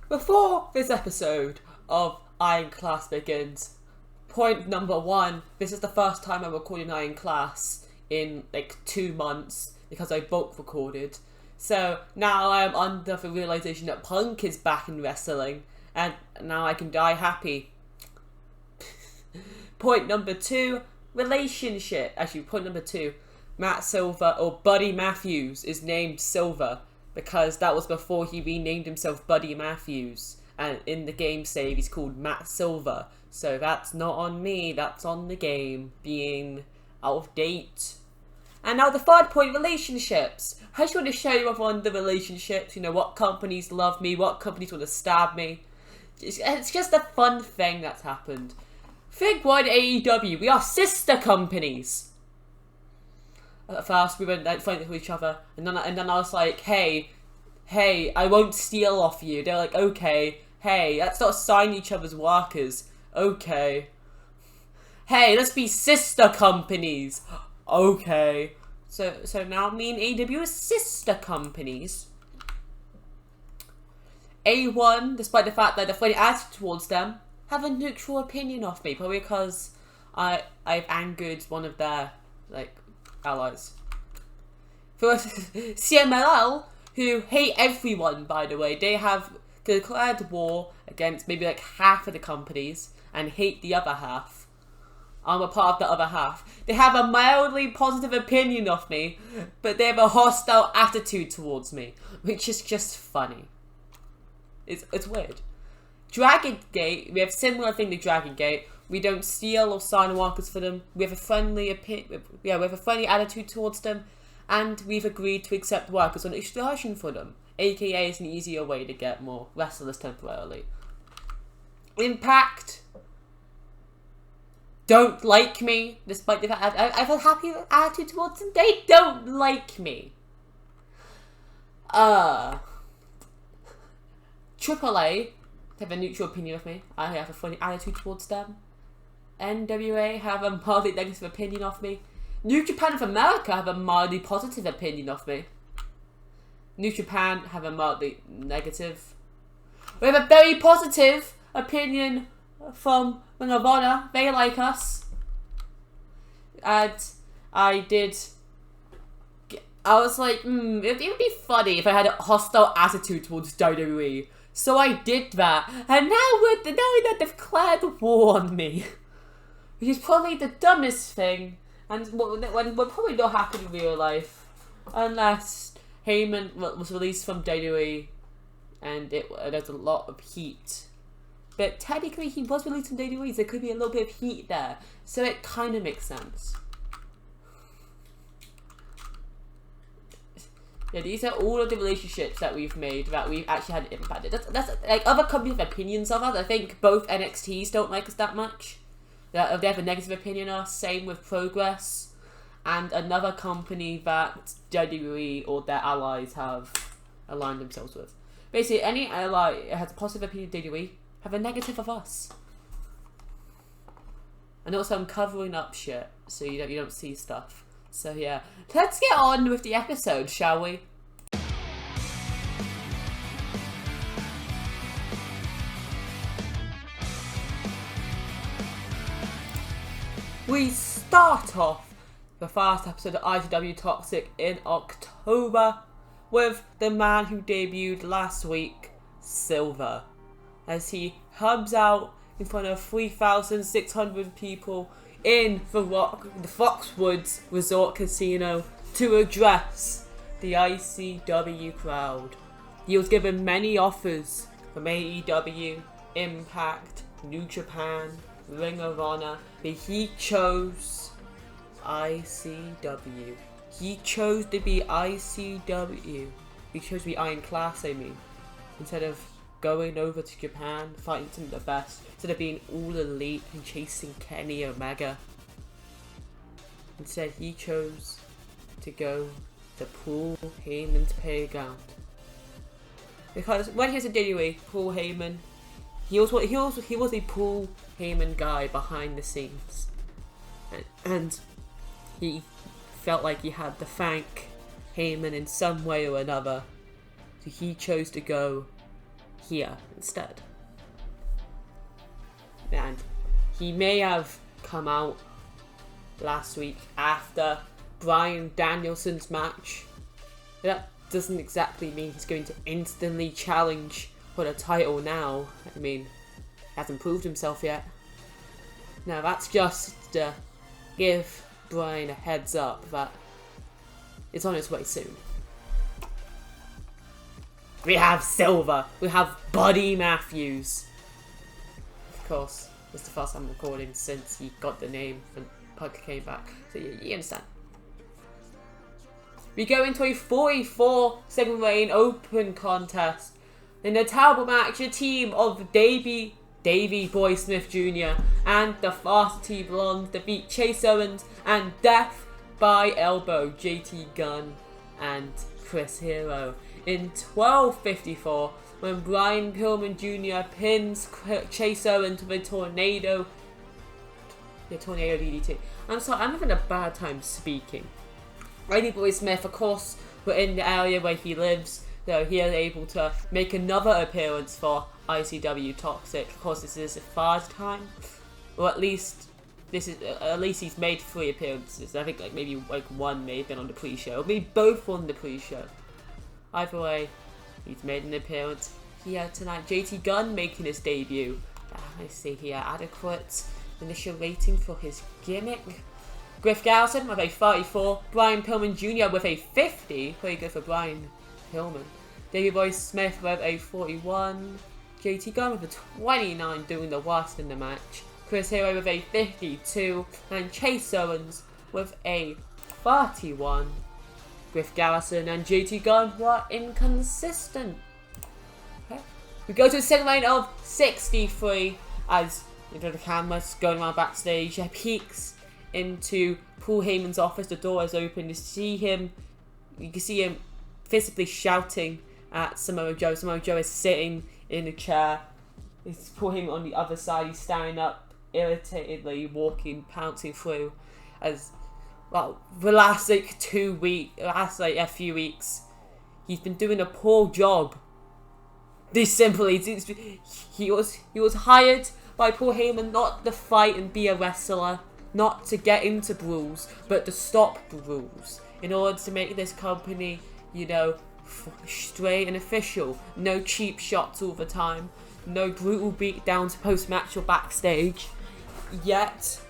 Before this episode of Iron Class begins, point number one, this is the first time I'm recording Iron Class in like 2 months because I bulk recorded. So now I'm under the realization that Punk is back in wrestling and now I can die happy. Point number two, relationship. Actually, point number two, Matt Silver, or Buddy Matthews, is named Silver because that was before he renamed himself Buddy Matthews. And in the game save, he's called Matt Silver. So that's not on me, that's on the game being out of date. And now the third point, relationships. I just want to show you everyone the relationships, you know, what companies love me, what companies want to stab me. It's just a fun thing that's happened. Think one AEW, we are sister companies. At first we were like fighting with each other, and then I was like, hey, I won't steal off you. They're like, okay. Hey, let's not sign each other's workers. Okay. Hey, let's be sister companies. Okay. So now me and AEW are sister companies. A1, despite the fact that I have a funny attitude towards them, have a neutral opinion of me, probably because I've angered one of their allies. For CMLL, who hate everyone, by the way, they have declared war against maybe like half of the companies and hate the other half. I'm a part of the other half. They have a mildly positive opinion of me, but they have a hostile attitude towards me, which is just funny. It's weird. Dragon Gate, we have similar thing to Dragon Gate. We don't steal or sign workers for them. We have a friendly we have a friendly attitude towards them, and we've agreed to accept workers on extortion for them. AKA is an easier way to get more wrestlers temporarily. Impact don't like me, despite the fact I have a happy attitude towards them. They don't like me. AAA have a neutral opinion of me. I have a funny attitude towards them. NWA have a mildly negative opinion of me. New Japan of America have a mildly positive opinion of me. New Japan have a mildly negative. We have a very positive opinion from Ring of Honor. They like us. And I was like, it would be funny if I had a hostile attitude towards WWE. So I did that, and now they've declared war on me, which is probably the dumbest thing, and when will probably not happen in real life, unless Hayman was released from WWE, and there's a lot of heat. But technically, he was released from WWE, so there could be a little bit of heat there, so it kind of makes sense. Yeah, these are all of the relationships that we've made that we've actually had an impact. That's like other companies have opinions of us. I think both NXTs don't like us that much. They have a negative opinion of us. Same with Progress, and another company that WWE or their allies have aligned themselves with. Basically, any ally has a positive opinion of WWE have a negative of us. And also, I'm covering up shit so you don't see stuff. So yeah, let's get on with the episode, shall we? We start off the first episode of ITW Toxic in October with the man who debuted last week, Silver, as he hubs out in front of 3,600 people in the Foxwoods Resort Casino to address the ICW crowd. He was given many offers from AEW, Impact, New Japan, Ring of Honor, but he chose ICW. He chose to be ICW. He chose to be Iron Class, I mean, instead of going over to Japan, fighting some of the best, instead of being all elite and chasing Kenny Omega. Instead, he chose to go to Paul Heyman's playground. Because when he was at WWE, Paul Heyman, he was a Paul Heyman guy behind the scenes, and he felt like he had to thank Hayman in some way or another. So he chose to go here instead. And he may have come out last week after Bryan Danielson's match. That doesn't exactly mean he's going to instantly challenge for the title now. I mean, he hasn't proved himself yet. Now that's just to give Bryan a heads up that it's on its way soon. We have Silver. We have Buddy Matthews. Of course, it's the first time I'm recording since he got the name when Pug came back. So you understand. We go into a 44-second reign open contest. In a terrible match, a team of Davey Boy Smith Jr. and the Varsity Blondes defeat Chase Owens and Death by Elbow, JT Gunn and Chris Hero. In 12:54, when Brian Pillman Jr. pins Chase Owens with a tornado DDT. I'm sorry, I'm having a bad time speaking. Davey Boy Smith, of course, we're in the area where he lives, so he is able to make another appearance for ICW Toxic. Of course, this is his third time, or at least he's made 3 appearances. I think maybe one may have been on the pre-show, maybe both on the pre-show. Either way, he's made an appearance here tonight. JT Gunn making his debut. I see here adequate initial rating for his gimmick. Griff Garrison with a 34. Brian Pillman Jr. with a 50. Pretty good for Brian Pillman. Davey Boy Smith with a 41. JT Gunn with a 29, doing the worst in the match. Chris Hero with a 52. And Chase Owens with a 31. Griff Garrison and JT Gunn were inconsistent. Okay. We go to a second line of 63 as the camera's going around backstage. He peeks into Paul Heyman's office. The door is open. You can see him physically shouting at Samoa Joe. Samoa Joe is sitting in a chair. It's Paul Heyman on the other side. He's standing up, irritatedly walking, pouncing through. As well, the last few weeks, he's been doing a poor job. This simply, he was hired by Paul Heyman not to fight and be a wrestler, not to get into brawls, but to stop brawls in order to make this company, straight and official. No cheap shots all the time, no brutal beatdowns post-match or backstage. Yet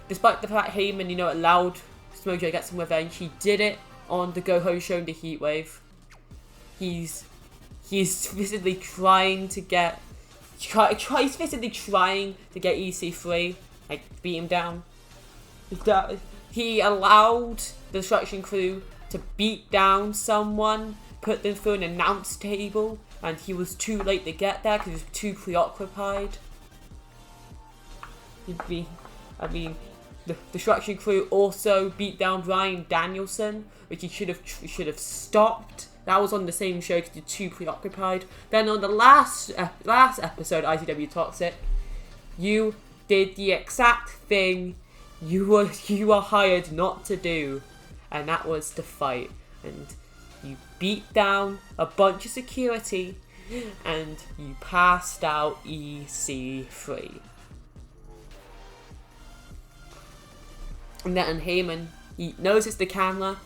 despite the fact Hayman, allowed Samoa Joe to get some revenge, he did it on the Go Ho show in the Heatwave. He's physically trying to get EC3, beat him down. He allowed the Destruction Crew to beat down someone, put them through an announce table, and he was too late to get there because he was too preoccupied. The Destruction Crew also beat down Bryan Danielson, which he should have stopped. That was on the same show because you're too preoccupied. Then on the last episode, ICW Toxic, you did the exact thing you were hired not to do, and that was to fight. And you beat down a bunch of security, and you passed out EC3. And then Hayman, he notices the camera,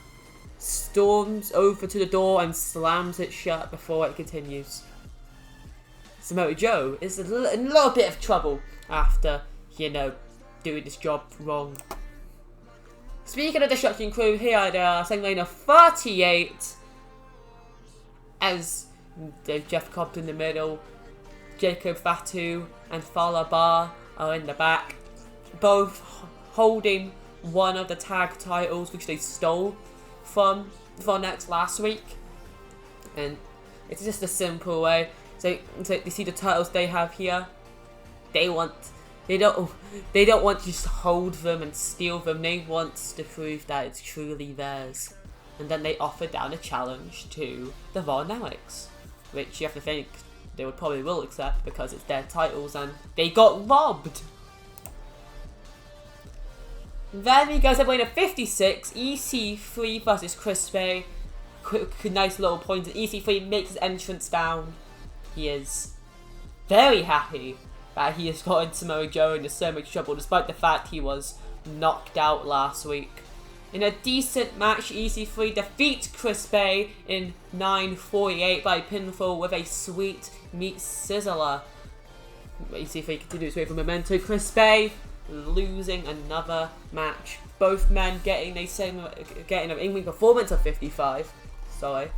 storms over to the door and slams it shut before it continues. Samoa Joe is in a little bit of trouble after, doing this job wrong. Speaking of Destruction Crew, here they are, second lane of 38, as Jeff Cobb in the middle, Jacob Fatu and Fala Bar are in the back, both holding one of the tag titles which they stole from Next last week, and it's just a simple way. So you see the titles they have here. They don't want to just hold them and steal them. They want to prove that it's truly theirs, and then they offer down a challenge to the Von Alex, which you have to think they probably will accept because it's their titles and they got robbed. Then he goes up to 56, EC3 versus Chris Bay. quick, nice little point. EC3 makes his entrance down. He is very happy that he has gotten Samoa Joe into so much trouble, despite the fact he was knocked out last week. In a decent match, EC3 defeats Chris Bay in 9:48 by pinfall with a sweet meat sizzler. EC3 continues with momentum. Chris Bay losing another match. Both men getting an in-ring performance of 55. Sorry.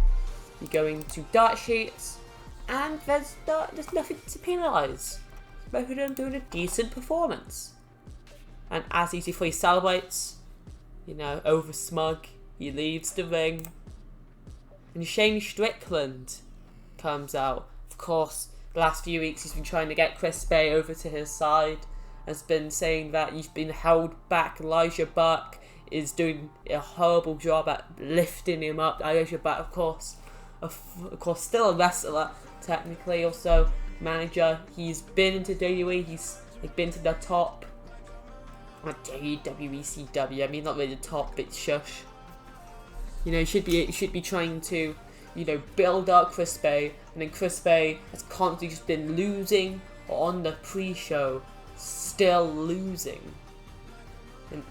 You're going to dart sheets, and there's nothing to penalise. Both of them doing a decent performance. And as EC3 celebrates, over smug, he leaves the ring. And Shane Strickland comes out. Of course, the last few weeks he's been trying to get Chris Bay over to his side. Has been saying that he's been held back. Elijah Burke is doing a horrible job at lifting him up. Elijah Burke, of course, still a wrestler, technically, also manager. He's been into WWE, he's been to the top. Not WWECW, I mean not really the top, but shush. He should be trying to, build up Chris Bay, and then Chris Bay has constantly just been losing on the pre-show, still losing. And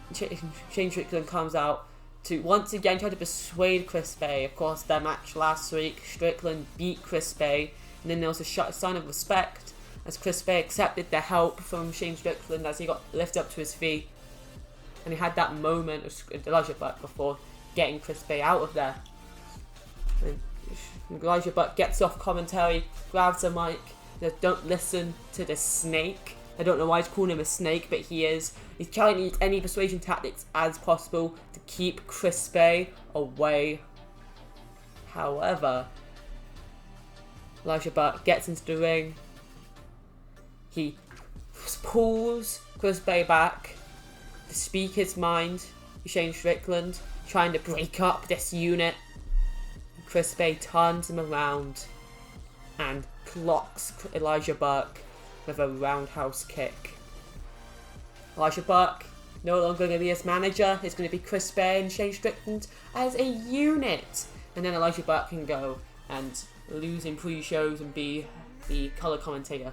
Shane Strickland comes out to once again try to persuade Chris Bay. Of course, their match last week, Strickland beat Chris Bay, and then there was a sign of respect as Chris Bay accepted the help from Shane Strickland as he got lifted up to his feet. And he had that moment of Elijah Burke before getting Chris Bay out of there. And Elijah Burke gets off commentary, grabs a mic, don't listen to the snake. I don't know why he's calling him a snake, but he is. He's trying to use any persuasion tactics as possible to keep Chris Bay away. However, Elijah Burke gets into the ring. He pulls Chris Bay back to speak his mind to Shane Strickland, trying to break up this unit. Chris Bay turns him around and clocks Elijah Burke with a roundhouse kick. Elijah Burke no longer going to be his manager. It's going to be Chris Bay and Shane Strickland as a unit. And then Elijah Burke can go and lose in pre-shows and be the colour commentator.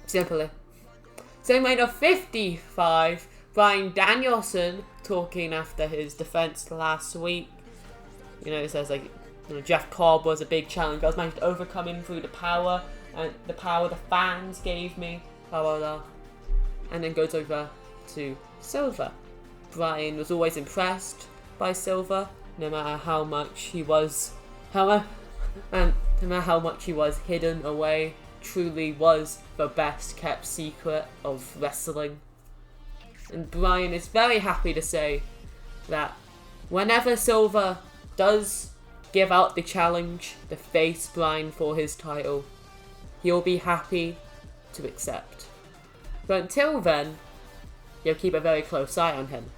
Simply. Same way of 55, Bryan Danielson talking after his defense last week. It says Jeff Cobb was a big challenge. I was managed to overcome him through the power and the power the fans gave me. Blah blah blah. And then goes over to Silver. Bryan was always impressed by Silver, no matter how much he was, hidden away. Truly was the best kept secret of wrestling. And Bryan is very happy to say that whenever Silver does give out the challenge to face Bryan for his title, he'll be happy to accept. But until then, you'll keep a very close eye on him.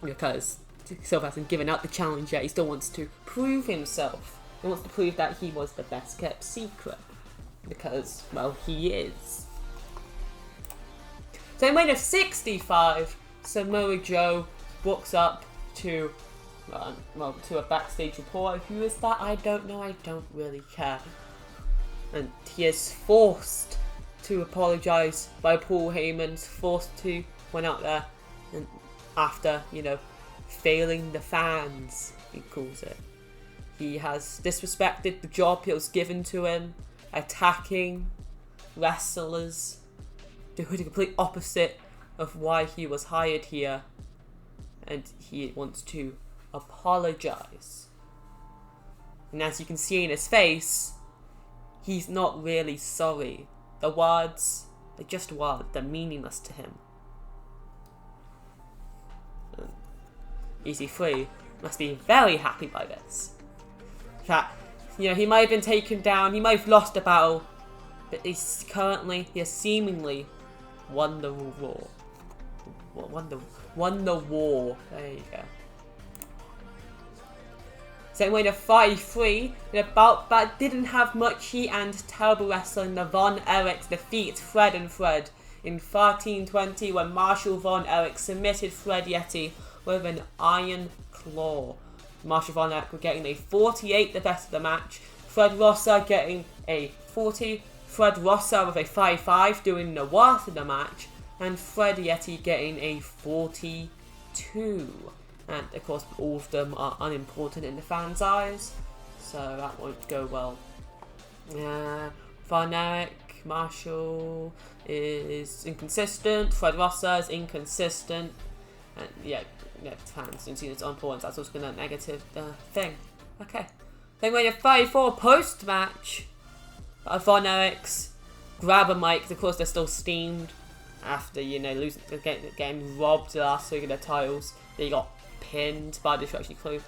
Because Silver hasn't given out the challenge yet, he still wants to prove himself. He wants to prove that he was the best kept secret. Because, well, he is. So in weight of 65, Samoa Joe walks up to a Backstage Report. Who is that? I don't know. I don't really care. And he is forced to apologise by Paul Heyman. Forced to went out there and after, failing the fans, he calls it. He has disrespected the job that was given to him, attacking wrestlers, doing the complete opposite of why he was hired here, and he wants to apologise. And as you can see in his face, he's not really sorry. The words, they're just words, they're meaningless to him. And EC3 must be very happy by this. That, he might have been taken down, he might have lost a battle, but he has seemingly won the war. Won the war. There you go. Same way to 5-3, in a bout that didn't have much heat and terrible wrestling, the Von Erichs defeat Fred and Fred in 1320 when Marshall Von Erich submitted Fred Yeti with an iron floor. Marshall Von Erich getting a 48, the best of the match. Fred Rosser getting a 40. Fred Rosser with a 5-5 doing the worst of the match. And Fred Yeti getting a 42. And of course all of them are unimportant in the fans' eyes, so that won't go well. Von Erich, Marshall is inconsistent. Fred Rosser is inconsistent. And yeah, fans don't see its importance. That's also been a negative thing. Okay. Then we have 34 post-match. Von Erich's grab a mic. Of course, they're still steamed after, losing, getting robbed last week of their titles. They got pinned by Destruction Crew.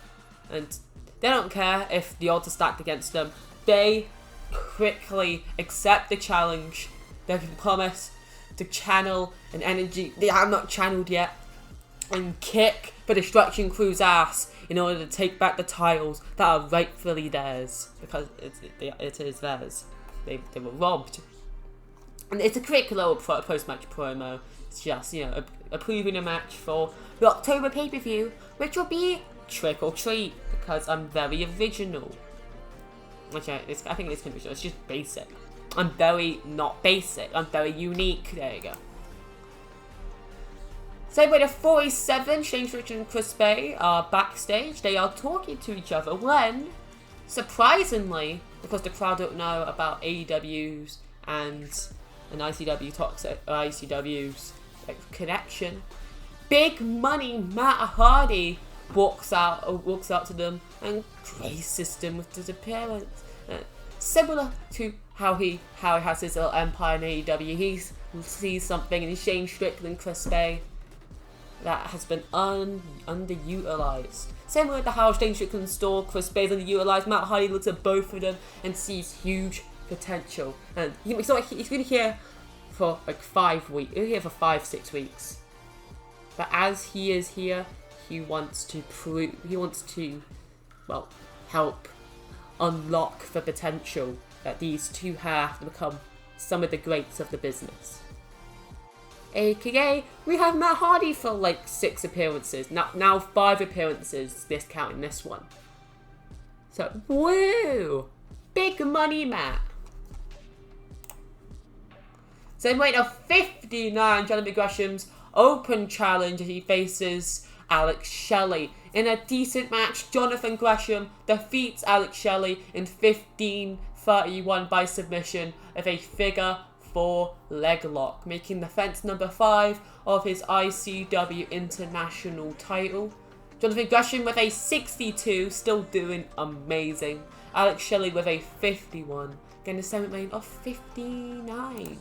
And they don't care if the odds are stacked against them. They quickly accept the challenge. They can promise to channel an energy they have not channeled yet and kick the Destruction Crew's ass in order to take back the titles that are rightfully theirs, because it is theirs. They were robbed. And it's a quick little post-match promo. It's just, approving a match for the October pay-per-view, which will be Trick or Treat, because I'm very original. Which I think it's original. It's just basic. I'm very not basic. I'm very unique. There you go. Same way to 47, Shane Strickland and Chris Bay are backstage. They are talking to each other when, surprisingly, because the crowd don't know about AEW's and an ICW's connection, Big Money Matt Hardy walks out to them and graces them with his appearance. Similar to how he has his little empire in AEW, he sees something in Shane Strickland, Chris Bay, that has been underutilized. Same with the how Shane Strickland's store, Chris Bay's underutilized. Matt Hardy looks at both of them and sees huge potential. And he's been here for like 5 weeks. He's here for 5-6 weeks. But as he is here, he wants to help unlock the potential that these two have to become some of the greats of the business. AKA, we have Matt Hardy for like 6 appearances. Now 5 appearances, discounting this one. So, woo! Big Money Matt. Same way to 59, Jonathan Gresham's open challenge as he faces Alex Shelley. In a decent match, Jonathan Gresham defeats Alex Shelley in 15:31 by submission of a figure 4 leg lock, making defense number 5 of his ICW International title. Jonathan Gresham with a 62, still doing amazing. Alex Shelley with a 51, getting a segment lane of 59.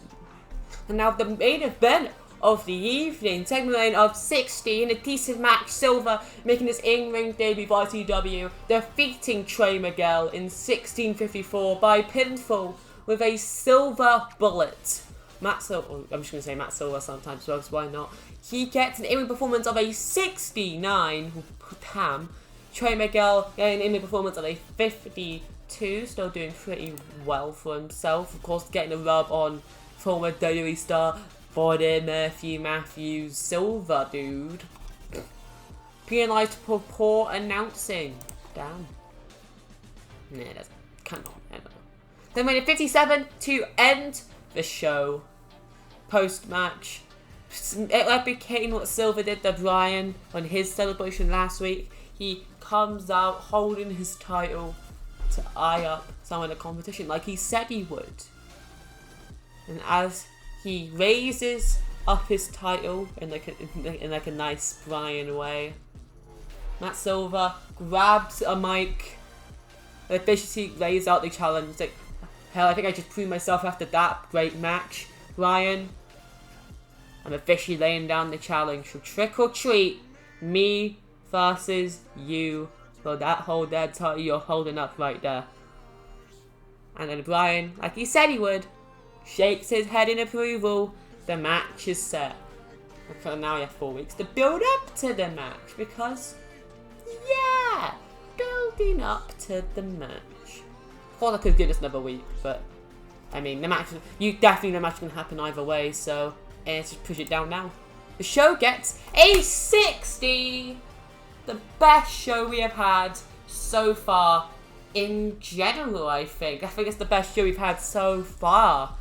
And now the main event of the evening, segment lane of 60 in a decent match. Silver making his in-ring debut for ITW, defeating Trey Miguel in 16:54 by pinfall with a silver bullet. Matt Silver, I'm just going to say Matt Silver sometimes, because why not? He gets an in-ring performance of a 69, Pam. Trey Miguel getting an in-ring performance of a 52, still doing pretty well for himself. Of course, getting a rub on former WWE star Body Matthews, Silver dude. Penalised for poor announcing. Damn. Nah, that's kind of. Then we had 57 to end the show. Post-match, it became what Silver did to Brian on his celebration last week. He comes out holding his title to eye up some of the competition like he said he would. And as he raises up his title in like a nice Brian way, Matt Silver grabs a mic and officially lays out the challenge. It's like, hell, I think I just proved myself after that great match. Brian, I'm officially laying down the challenge for Trick or Treat, me versus you. So that whole dead title you're holding up right there. And then Brian, like he said he would, shakes his head in approval. The match is set. Okay, now we have 4 weeks to build up to the match because, yeah, building up to the match. I thought I could give this another week, but I mean, the match, the match can happen either way, so let's just push it down now. The show gets a 60. the best show we have had so far in general, I think. I think it's the best show we've had so far.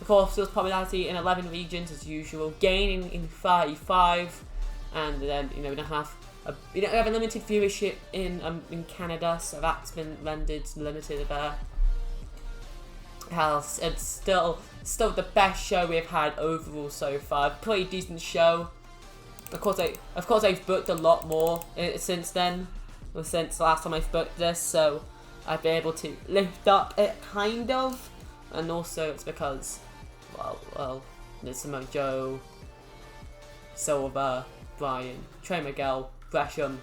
Of course, there's popularity in 11 regions as usual, gaining in 35, and then, we don't have we have a limited viewership in Canada, so that's been rendered limited there. It's still the best show we've had overall so far. Pretty decent show. Of course, I've booked a lot more since then, or since the last time I've booked this, so I've been able to lift up it kind of, and also it's because, well, there's some Joe, Silver, Brian, Trey, Miguel, Gresham.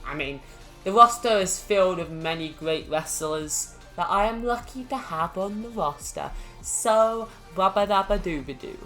I mean, the roster is filled with many great wrestlers that I am lucky to have on the roster. So, rubba dabba dooba doo.